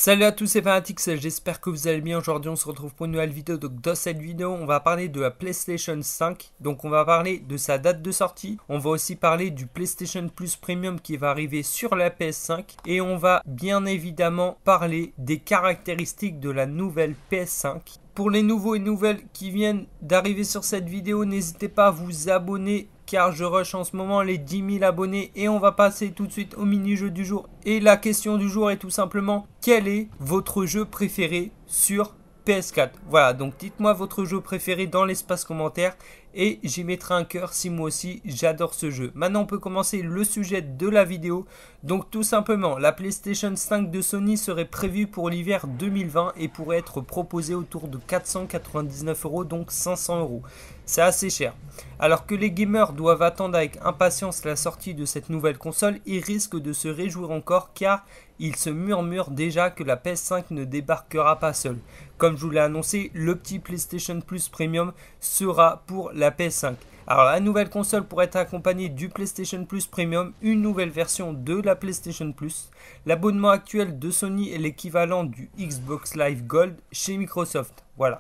Salut à tous, c'est Fanatix, j'espère que vous allez bien. Aujourd'hui on se retrouve pour une nouvelle vidéo. Donc dans cette vidéo on va parler de la PlayStation 5. Donc on va parler de sa date de sortie. On va aussi parler du PlayStation Plus Premium qui va arriver sur la PS5. Et on va bien évidemment parler des caractéristiques de la nouvelle PS5. Pour les nouveaux et nouvelles qui viennent d'arriver sur cette vidéo, n'hésitez pas à vous abonner car je rush en ce moment les 10 000 abonnés et on va passer tout de suite au mini-jeu du jour. Et la question du jour est tout simplement, quel est votre jeu préféré sur PS4? Voilà, donc dites-moi votre jeu préféré dans l'espace commentaire et j'y mettrai un cœur si moi aussi j'adore ce jeu. Maintenant on peut commencer le sujet de la vidéo. Donc tout simplement, la PlayStation 5 de Sony serait prévue pour l'hiver 2020 et pourrait être proposée autour de 499 €, donc 500 €. C'est assez cher. Alors que les gamers doivent attendre avec impatience la sortie de cette nouvelle console, ils risquent de se réjouir encore car il se murmure déjà que la PS5 ne débarquera pas seule. Comme je vous l'ai annoncé, le petit PlayStation Plus Premium sera pour la PS5. Alors la nouvelle console pourrait être accompagnée du PlayStation Plus Premium, une nouvelle version de la PlayStation Plus. L'abonnement actuel de Sony est l'équivalent du Xbox Live Gold chez Microsoft. Voilà.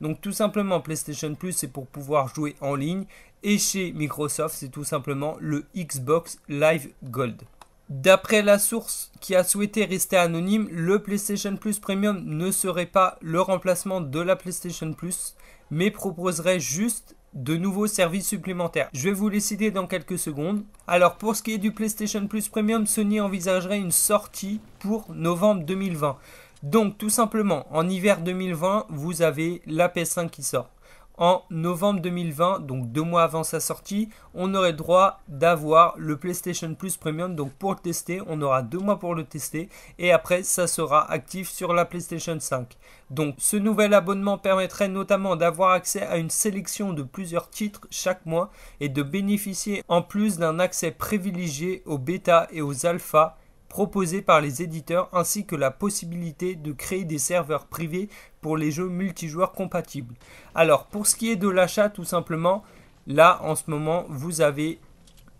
Donc tout simplement PlayStation Plus c'est pour pouvoir jouer en ligne et chez Microsoft c'est tout simplement le Xbox Live Gold. D'après la source qui a souhaité rester anonyme, le PlayStation Plus Premium ne serait pas le remplacement de la PlayStation Plus mais proposerait juste de nouveaux services supplémentaires. Je vais vous les citer dans quelques secondes. Alors pour ce qui est du PlayStation Plus Premium, Sony envisagerait une sortie pour novembre 2020. Donc tout simplement, en hiver 2020, vous avez la PS5 qui sort. En novembre 2020, donc 2 mois avant sa sortie, on aurait le droit d'avoir le PlayStation Plus Premium. Donc pour le tester, on aura 2 mois pour le tester et après ça sera actif sur la PlayStation 5. Donc ce nouvel abonnement permettrait notamment d'avoir accès à une sélection de plusieurs titres chaque mois et de bénéficier en plus d'un accès privilégié aux bêta et aux alphas proposés par les éditeurs ainsi que la possibilité de créer des serveurs privés pour les jeux multijoueurs compatibles. Alors pour ce qui est de l'achat tout simplement, là en ce moment vous avez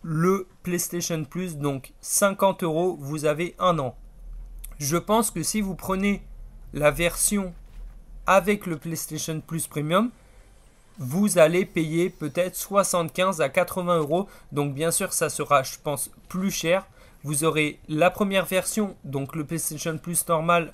le PlayStation Plus, donc 50 €, vous avez un an. Je pense que si vous prenez la version avec le PlayStation Plus Premium, vous allez payer peut-être 75 à 80 €. Donc bien sûr ça sera je pense plus cher. Vous aurez la première version, donc le PlayStation Plus normal,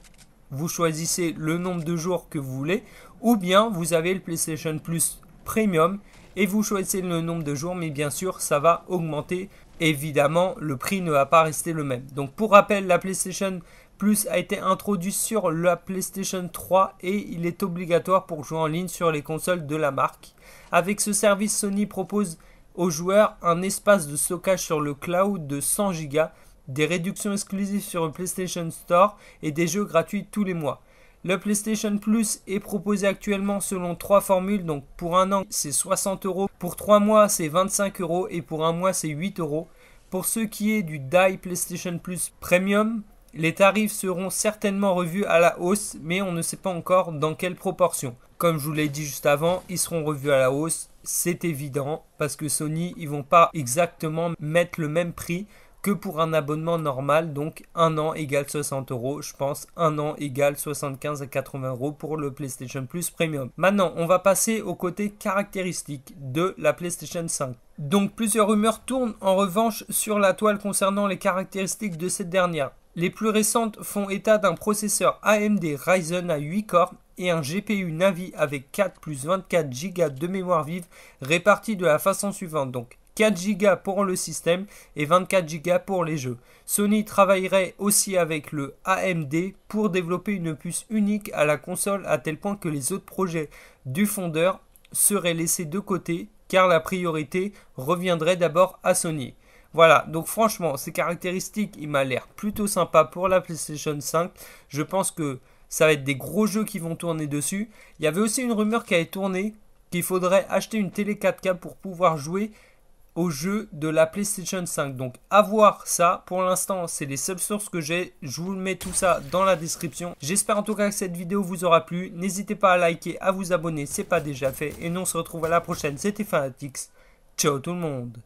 vous choisissez le nombre de jours que vous voulez, ou bien vous avez le PlayStation Plus Premium et vous choisissez le nombre de jours, mais bien sûr ça va augmenter. Évidemment, le prix ne va pas rester le même. Donc pour rappel, la PlayStation Plus a été introduit sur la PlayStation 3 et il est obligatoire pour jouer en ligne sur les consoles de la marque. Avec ce service, Sony propose aux joueurs un espace de stockage sur le cloud de 100 Go, des réductions exclusives sur le PlayStation Store et des jeux gratuits tous les mois. Le PlayStation Plus est proposé actuellement selon 3 formules, donc pour un an c'est 60 €, pour 3 mois c'est 25 € et pour un mois c'est 8 €. Pour ce qui est du Die PlayStation Plus Premium, les tarifs seront certainement revus à la hausse, mais on ne sait pas encore dans quelle proportion. Comme je vous l'ai dit juste avant, ils seront revus à la hausse, c'est évident, parce que Sony, ils vont pas exactement mettre le même prix que pour un abonnement normal, donc un an égale 60 €, je pense un an égale 75 à 80 € pour le PlayStation Plus Premium. Maintenant, on va passer au côté caractéristique de la PlayStation 5. Donc plusieurs rumeurs tournent en revanche sur la toile concernant les caractéristiques de cette dernière. Les plus récentes font état d'un processeur AMD Ryzen à 8 corps et un GPU Navi avec 4 plus 24 Go de mémoire vive répartis de la façon suivante. Donc 4 Go pour le système et 24 Go pour les jeux. Sony travaillerait aussi avec le AMD pour développer une puce unique à la console à tel point que les autres projets du fondeur seraient laissés de côté car la priorité reviendrait d'abord à Sony. Voilà, donc franchement, ces caractéristiques, il m'a l'air plutôt sympa pour la PlayStation 5. Je pense que ça va être des gros jeux qui vont tourner dessus. Il y avait aussi une rumeur qui avait tourné qu'il faudrait acheter une télé 4K pour pouvoir jouer aux jeux de la PlayStation 5. Donc à voir ça. Pour l'instant, c'est les seules sources que j'ai. Je vous mets tout ça dans la description. J'espère en tout cas que cette vidéo vous aura plu. N'hésitez pas à liker, à vous abonner, c'est pas déjà fait. Et nous on se retrouve à la prochaine. C'était Fanatix. Ciao tout le monde.